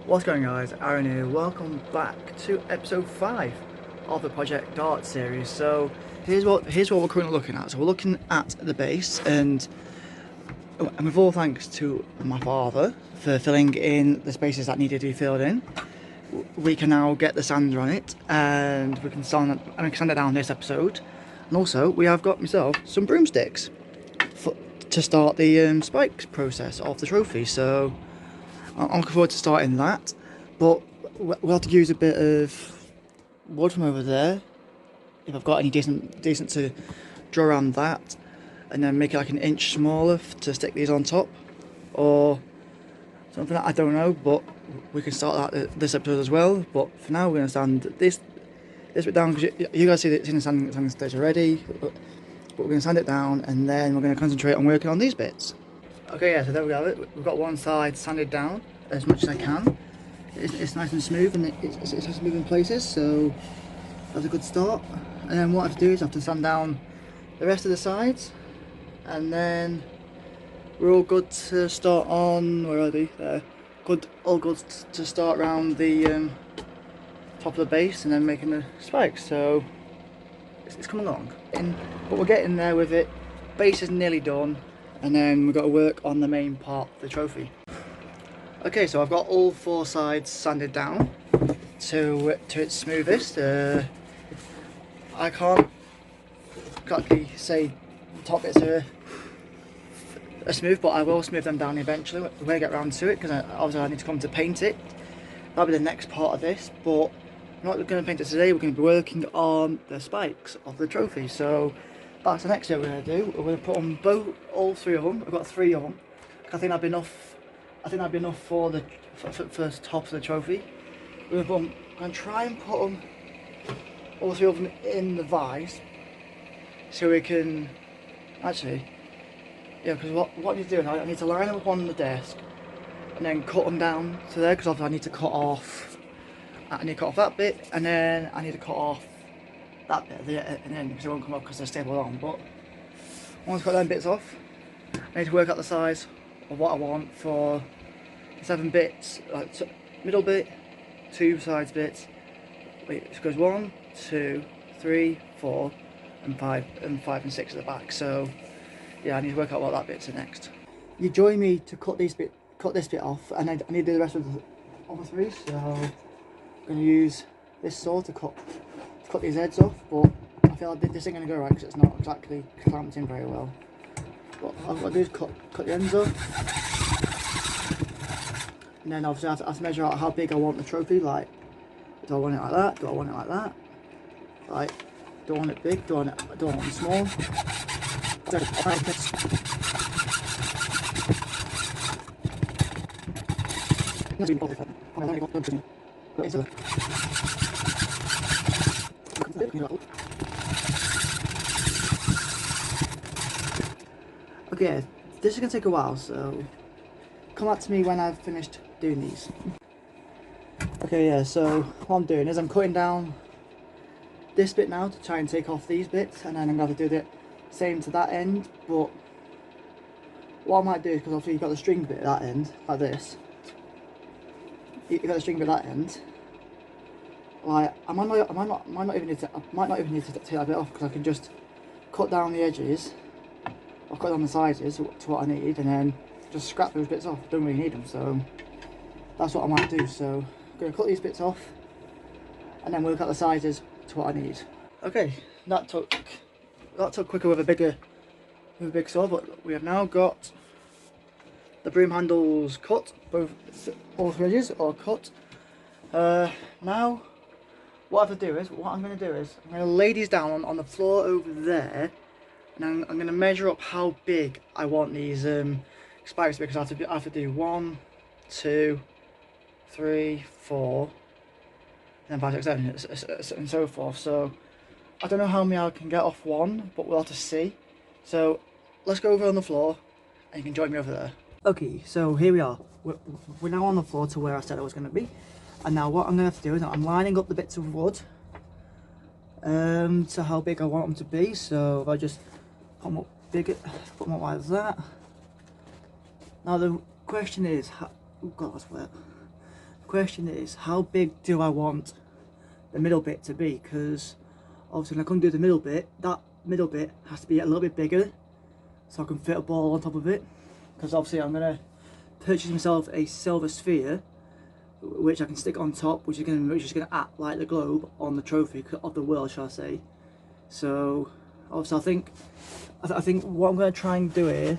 What's going on, guys? Aaron here. Welcome back to episode 5 of the Project Dart series. So here's what we're currently looking at. So we're looking at the base, and with all thanks to my father for filling in the spaces that needed to be filled in, we can now get the sander on it, and we can sand it down this episode. And also we have got myself some broomsticks to start the spikes process of the trophy. So I'm looking forward to starting that, but we'll have to use a bit of wood from over there, if I've got any decent to draw around that, and then make it like an inch smaller to stick these on top, or something that I don't know, but we can start that this episode as well. But for now we're going to sand this bit down, because you guys see it's in the sanding stage already, but we're going to sand it down, and then we're going to concentrate on working on these bits. Okay, yeah, so there we have it. We've got one side sanded down as much as I can. It's nice and smooth, and it's smooth in places, so that's a good start. And then what I have to do is I have to sand down the rest of the sides, and then we're all good to start on, where are they? There. All good to start around the top of the base, and then making the spikes. So it's coming along, but we're getting there with it. Base is nearly done. And then we've got to work on the main part of the trophy. Okay, so I've got all 4 sides sanded down to its smoothest. I can't exactly say the top bits are smooth, but I will smooth them down eventually when I get around to it, because obviously I need to come to paint it. That'll be the next part of this, but I'm not going to paint it today. We're going to be working on the spikes of the trophy. So that's the next thing we're going to do. We're going to put on all 3 of them. I've got 3 of them. I think that'd be enough. I think that'd be enough for the top of the trophy. I'm going to try and put them, all 3 of them, in the vise, so we can actually, yeah. Because what I need to do, I need to line them up on the desk, and then cut them down to there. Because obviously I need to cut off. I need to cut off that bit, and then I need to cut off that bit at the end, because it won't come off because they're stable on. But once I've got them bits off, I need to work out the size of what I want for the 7 bits, like middle bit, 2 sides bits. Wait, it goes 1, 2, 3, 4, and 5, and 6 at the back. So yeah, I need to work out what that bit's are next. You join me to cut this bit off, and I need to do the rest of the other 3. So I'm going to use this saw to cut these heads off, but I feel like this ain't going to go right because it's not exactly clamped in very well. What I've got to do is cut the ends off, and then obviously I have to measure out how big I want the trophy. Like, do I want it like that? Do I want it like that? Like, do I want it big? Do I want it small? Okay, this is going to take a while, so come back to me when I've finished doing these. Okay, yeah, so what I'm doing is I'm cutting down this bit now to try and take off these bits, and then I'm going to do the same to that end. But what I might do is, because obviously you've got the string bit at that end, like this, you've got the string bit at that end, like, I might not even need to take that bit off, because I can just cut down the edges, or cut down the sizes to what I need, and then just scrap those bits off. Don't really need them, so that's what I might do. So I'm going to cut these bits off, and then work out the sizes to what I need. Okay, that took quicker with a big saw, but we have now got the broom handles cut, all 3 edges are cut. Now what I'm going to do is I'm going to lay these down on the floor over there, and I'm going to measure up how big I want these spikes, because I have to do 1, 2, 3, 4, and 5, 6, 7, and so forth. So I don't know how many I can get off one, but we'll have to see. So let's go over on the floor, and you can join me over there. Okay, so here we are. We're now on the floor to where I said I was going to be. And now what I'm going to have to do is I'm lining up the bits of wood to how big I want them to be. So if I just put them up bigger, put them up like that. Now the question is, oh god, that's wet. The question is, how big do I want the middle bit to be? Because obviously when I come do the middle bit, that middle bit has to be a little bit bigger so I can fit a ball on top of it. Because obviously I'm going to purchase myself a silver sphere which I can stick on top, which is going to act like the globe on the trophy of the world, shall I say. So obviously I think what I'm going to try and do here,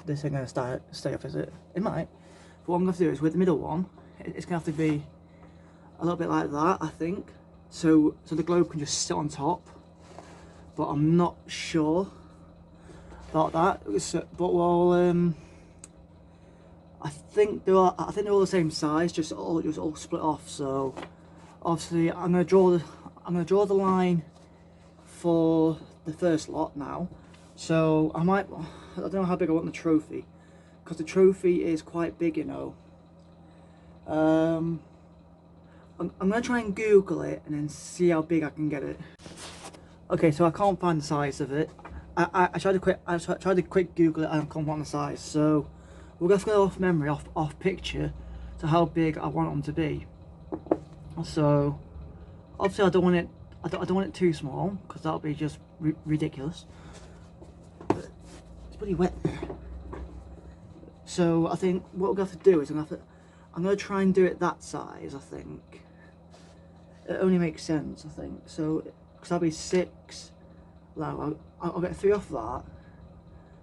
this ain't going to stay off, is it? It might. But what I'm going to do is with the middle one, it's going to have to be a little bit like that, I think. So the globe can just sit on top. But I'm not sure about that. But well, I think they're all the same size, just all split off. So obviously I'm going to draw the line for the first lot now. So I don't know how big I want the trophy, because the trophy is quite big, you know. I'm going to try and Google it and then see how big I can get it. Okay, so I can't find the size of it. I tried to quick Google it and I can't find the size. So we're going to go off memory, off picture, to how big I want them to be. So obviously I don't want it too small, because that'll be just ridiculous. But it's pretty wet there. So I think what we're going to have to do is I'm going to try and do it that size. I think it only makes sense. I think so, because that'll be 6. Now I'll get 3 off that,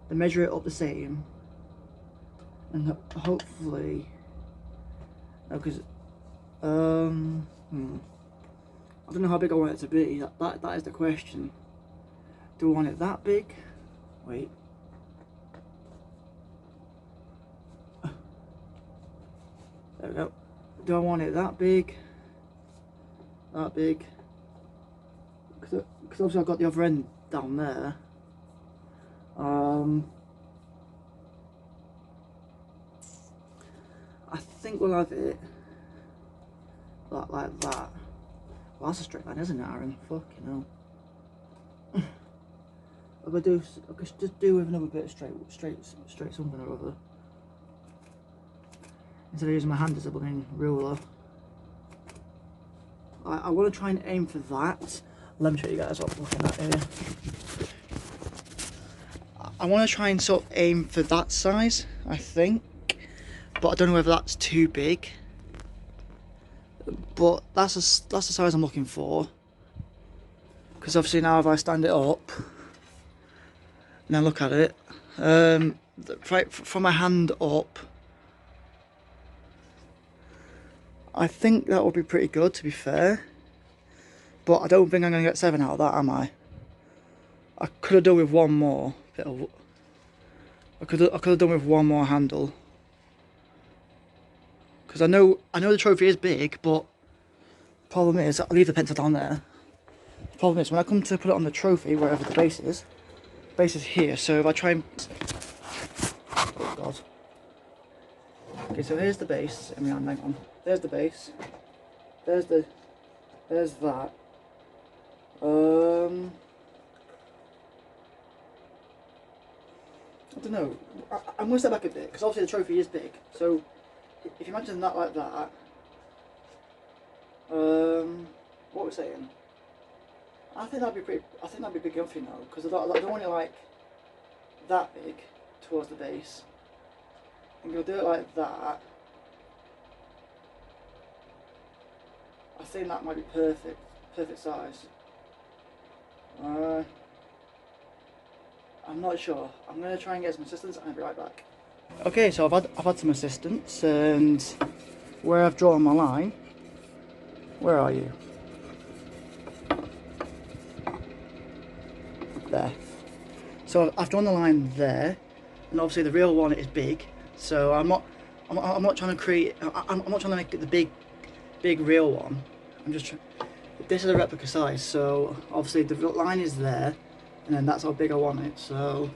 then measure it up the same, and hopefully, because I don't know how big I want it to be. That is the question. Do I want it that big? Wait. There we go. Do I want it that big? That big? Because obviously I've got the other end down there. I think we'll have it like that. Well, that's a straight line, isn't it, Aaron? Fucking hell. I could just do with another bit of straight something or other, instead of using my hand as a blooming ruler. I want to try and aim for that. Let me show you guys what I'm looking at here. I want to try and sort of aim for that size, I think, but I don't know whether that's too big. But that's the size I'm looking for. Because obviously now if I stand it up and then look at it, right from my hand up, I think that would be pretty good, to be fair. But I don't think I'm going to get 7 out of that, am I? I could have done with one more. I could have done with one more handle. Because I know the trophy is big, but problem is, I'll leave the pencil down there. The problem is, when I come to put it on the trophy, wherever the base is here, so if I try and... Oh god. Okay, so here's the base. Hang on. There's the base. There's that. I don't know. I'm going to step back a bit, because obviously the trophy is big. So if you imagine that like that, what we're saying, I think that'd be big enough, you know, because I don't want it like that big towards the base. I'm going to do it like that. I think that might be perfect size. I'm not sure. I'm going to try and get some assistance and I'll be right back. Okay, so I've had some assistance, and where I've drawn my line, where are you? There. So I've drawn the line there, and obviously the real one is big. So I'm not trying to create. I'm not trying to make it the big real one. I'm just. This is a replica size. So obviously the line is there, and then that's how big I want it. So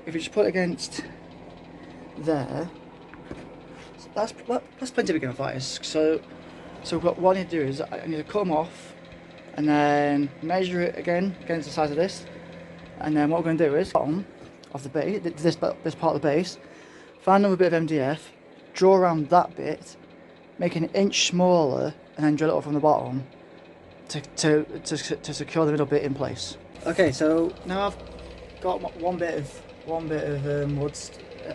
if you just put it against there, that's plenty big enough. That is. So what I need to do is I need to cut them off, and then measure it again against the size of this. And then what we're going to do is, bottom of the base, this part of the base, find another bit of MDF, draw around that bit, make it an inch smaller and then drill it up from the bottom to secure the middle bit in place. Okay, so now I've got one bit of wood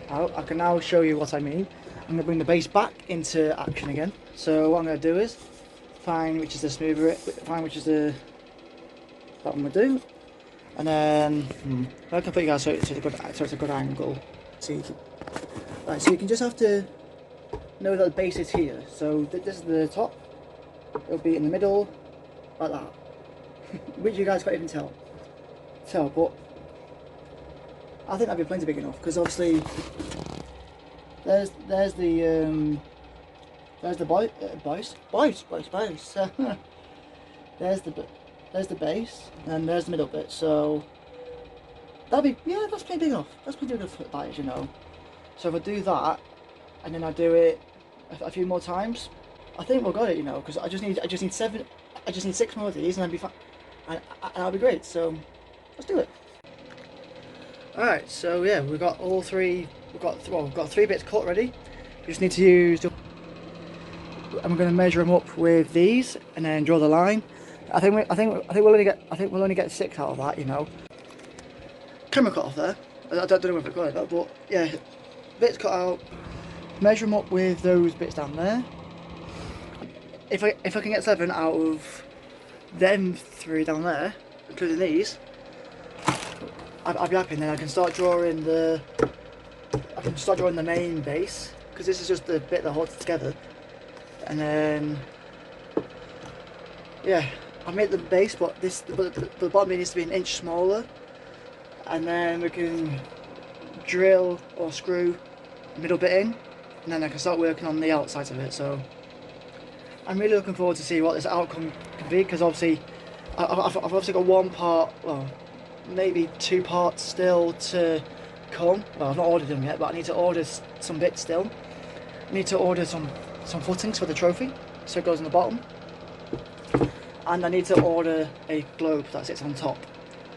out. I can now show you what I mean. I'm going to bring the base back into action again. So what I'm going to do is find which is the smoother, find which is the that I'm going to do, and then I can put you guys so it's a good angle. So you can, right, so you can just have to know that the base is here. So this is the top. It'll be in the middle, like that. Which you guys can't even tell, but I think that'd be plenty big enough because obviously there's the there's the base and there's the middle bit. So that'd be, yeah, that's pretty big enough. That's pretty big enough for that, as you know. So if I do that and then I do it a few more times, I think we'll got it, you know, because I just need 6 more of these and I'll be fine, and I'll be great. So let's do it. All right, so yeah, we've got all three. We've got 3 bits cut ready. We just need to use. I'm going to measure them up with these and then draw the line. I think we'll only get 6 out of that, you know. Camera cut off there. I don't know if it got it, but yeah, bits cut out. Measure them up with those bits down there. If I can get 7 out of them 3 down there, including these, I'll be happy. And then I can start drawing the main base, because this is just the bit that holds it together. And then yeah, I made the base, but the bottom needs to be an inch smaller, and then we can drill or screw the middle bit in, and then I can start working on the outsides of it. So I'm really looking forward to see what this outcome can be, because obviously I've obviously got 1 part, well maybe 2 parts still to come. Well, I've not ordered them yet, but I need to order some bits still. I need to order some footings for the trophy, so it goes on the bottom. And I need to order a globe that sits on top.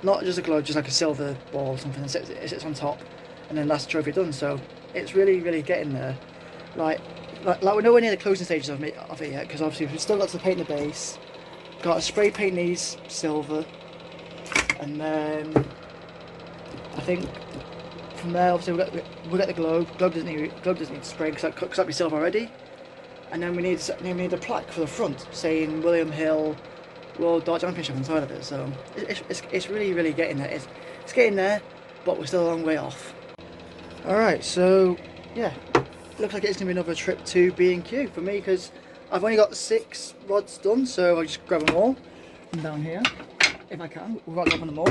Not just a globe, just like a silver ball or something that it sits on top. And then that's the trophy done. So it's really, really getting there. Like we're nowhere near the closing stages of it yet, because obviously we've still got to paint the base. Got to spray paint these silver. And then I think from there, obviously we'll get the globe. Globe doesn't need spray because that'd be silver already. And then we need a plaque for the front saying William Hill World Dart Championship on the side of it. So it's really, really getting there. It's getting there, but we're still a long way off. All right, so yeah, looks like it's gonna be another trip to B&Q for me, because I've only got 6 rods done. So I just grab them all from down here if I can, without dropping them all.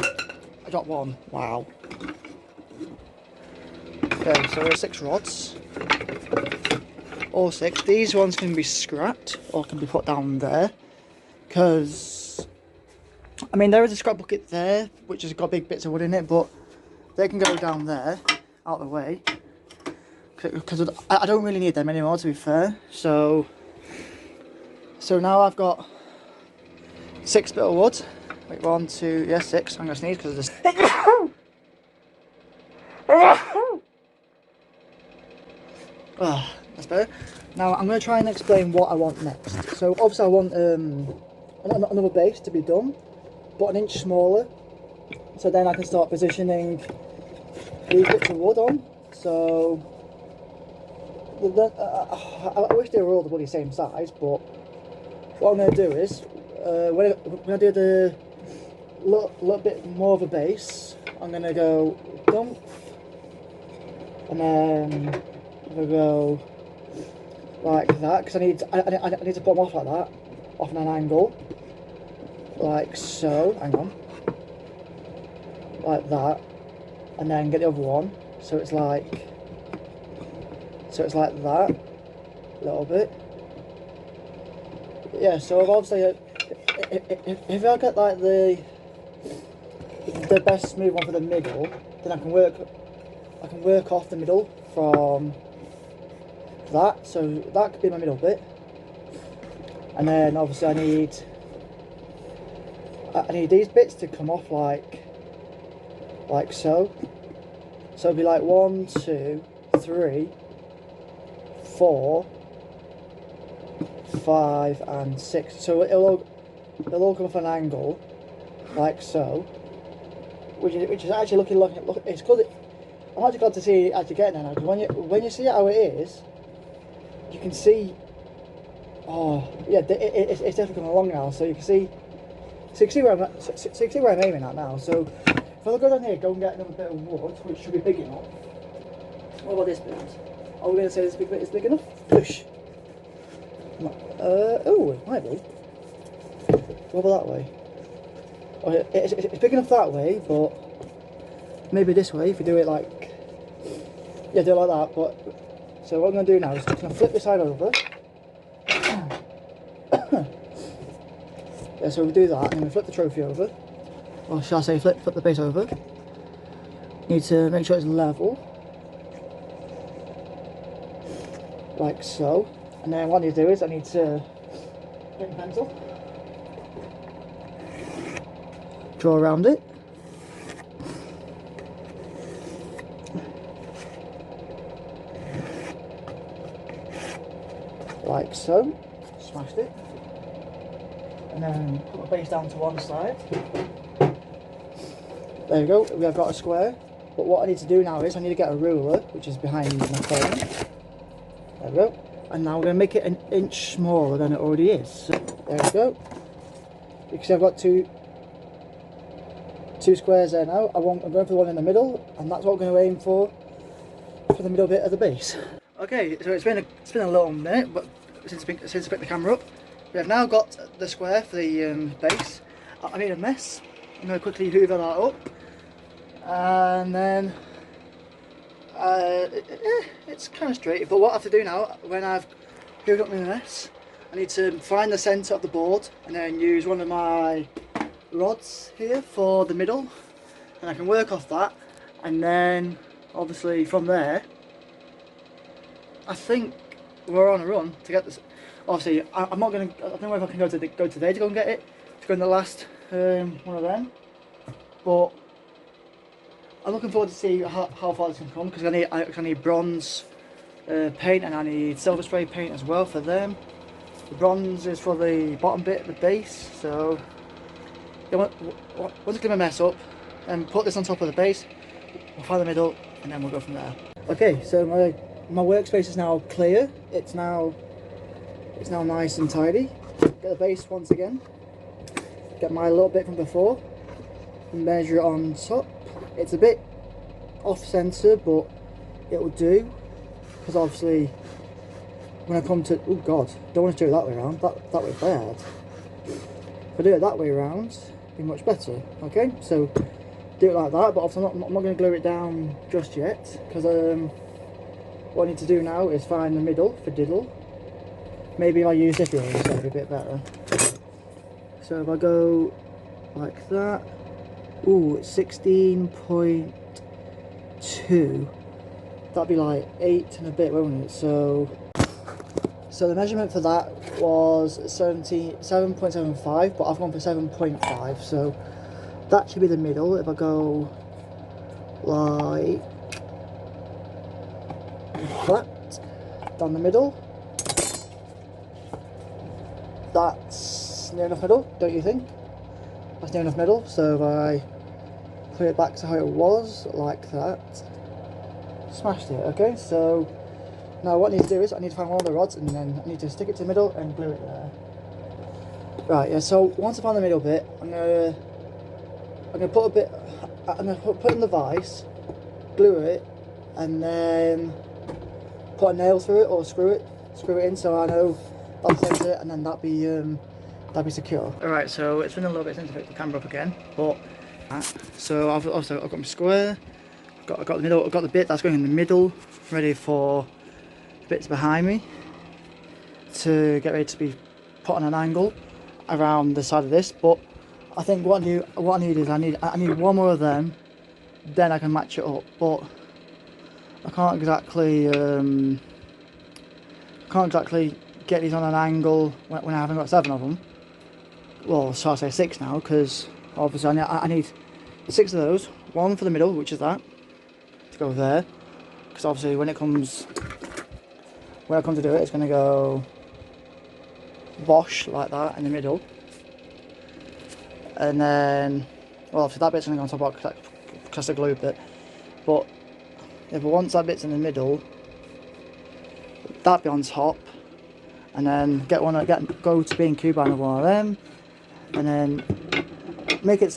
I dropped 1. Wow. Okay, so there's 6 rods. All 6. These ones can be scrapped or can be put down there, because I mean there is a scrap bucket there which has got big bits of wood in it, but they can go down there out of the way, because I don't really need them anymore, to be fair. So now I've got 6 bit of wood. Wait, 1, 2, yeah, 6. I'm gonna sneeze because of this. Ah, that's better. Now I'm going to try and explain what I want next. So obviously I want another base to be done, but an inch smaller. So then I can start positioning these bits of wood on. So I wish they were all the bloody same size, but what I'm going to do is when I do the little bit more of a base, I'm going to go dump, and then I'm going to go like that, because I need to put them off like that, off at an angle, like so. Hang on, like that, and then get the other one, so it's like that, a little bit. Yeah. So obviously, if I get like the best smooth one for the middle, then I can work off the middle from that. So that could be my middle bit, and then obviously I need these bits to come off like so. So it'll be like 1, 2, 3, 4, 5 and 6. So it'll all come off an angle, like so, which is actually looking it's good. I'm actually glad to see it actually getting there now, because when you see how it is, you can see. Oh yeah, it's definitely coming along now. So you can see. So you can see where I'm aiming at now. So if I go down here, go and get another bit of wood, which should be big enough. What about this bit? Are we going to say this big bit is big enough? Push. Oh, it might be. What about that way? Oh, it's big enough that way, but maybe this way if you do it like. Yeah, do it like that. But so what I'm going to do now is just going to flip this side over. Yeah, so we do that, and then we flip the trophy over. Or shall I say flip the base over. Need to make sure it's level. Like so. And then what I need to do is I need to get a pencil. Draw around it. Like so. Smashed it. And then put the base down to one side. There we go, we have got a square. But what I need to do now is I need to get a ruler, which is behind my phone. There we go. And now we're going to make it an inch smaller than it already is. So, there we go. You can see I've got two squares there now. I'm going for the one in the middle, and that's what we're going to aim for the middle bit of the base. Okay, so it's been a little minute, but since I picked the camera up, we have now got the square for the base. I made a mess. I'm going to quickly hoover that up, and then it's kind of straight. But what I have to do now, when I've hoovered up my mess, I need to find the centre of the board and then use one of my rods here for the middle, and I can work off that, and then obviously from there I think we're on a run to get this. Obviously I'm not going to, I don't know if I can go to there to go and get it, to go in the last one of them, but I'm looking forward to see how far this can come, because I need bronze paint, and I need silver spray paint as well for them. The bronze is for the bottom bit of the base, so once I clean my mess up and put this on top of the base, we'll find the middle and then we'll go from there. Okay, so my workspace is now clear. It's now nice and tidy. Get the base once again. Get my little bit from before and measure it on top. It's a bit off centre, but it will do, because obviously when I come to, oh god, don't want to do it that way around, that way bad. If I do it that way around, it'll be much better. Okay, so do it like that, but obviously I'm not going to glue it down just yet, because what I need to do now is find the middle for diddle. Maybe if I use this roller, it's going to be a bit better. So if I go like that, ooh, it's 16.2. That'd be like 8 and a bit, won't it? So the measurement for that was 7.75, but I've gone for 7.5, so that should be the middle. If I go like that, down the middle, that's near enough middle, don't you think? That's near enough middle. So if I put it back to how it was, like that, smashed it. Okay, so now what I need to do is I need to find one of the rods, and then I need to stick it to the middle and glue it there. Right, yeah, so once I find the middle bit, I'm gonna put a bit, I'm gonna put in the vise, glue it, and then put a nail through it, or screw it in, so I know that's it, and then that'd be secure. Alright, so it's been a little bit since I picked the camera up again, but so I've got my square, I've got the middle, I've got the bit that's going in the middle, ready for the bits behind me to get ready to be put on an angle around the side of this. But I think what I need is I need one more of them, then I can match it up. But I can't exactly get these on an angle when I haven't got 7 of them. Well, so I'll say 6 now, because obviously I need 6 of those. One for the middle, which is that, to go there, because obviously when I come to do it, it's going to go wash like that in the middle, and then, well, obviously that bit's going to go on top because I glued it, but if once that bit's in the middle, that be on top, and then go to B&Q buy another one of them, and then make it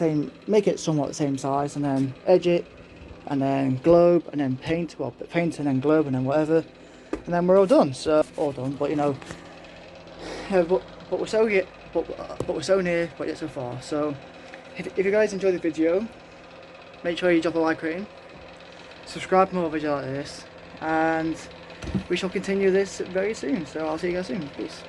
somewhat the same size, and then edge it, and then globe, and then paint, well, paint and then globe, and then whatever, and then we're all done. So all done, but you know, yeah, but we're so here, but we're so near, but yet so far. So if you guys enjoyed the video, make sure you drop a like rating, subscribe for more videos like this, and we shall continue this very soon. So I'll see you guys soon. Peace.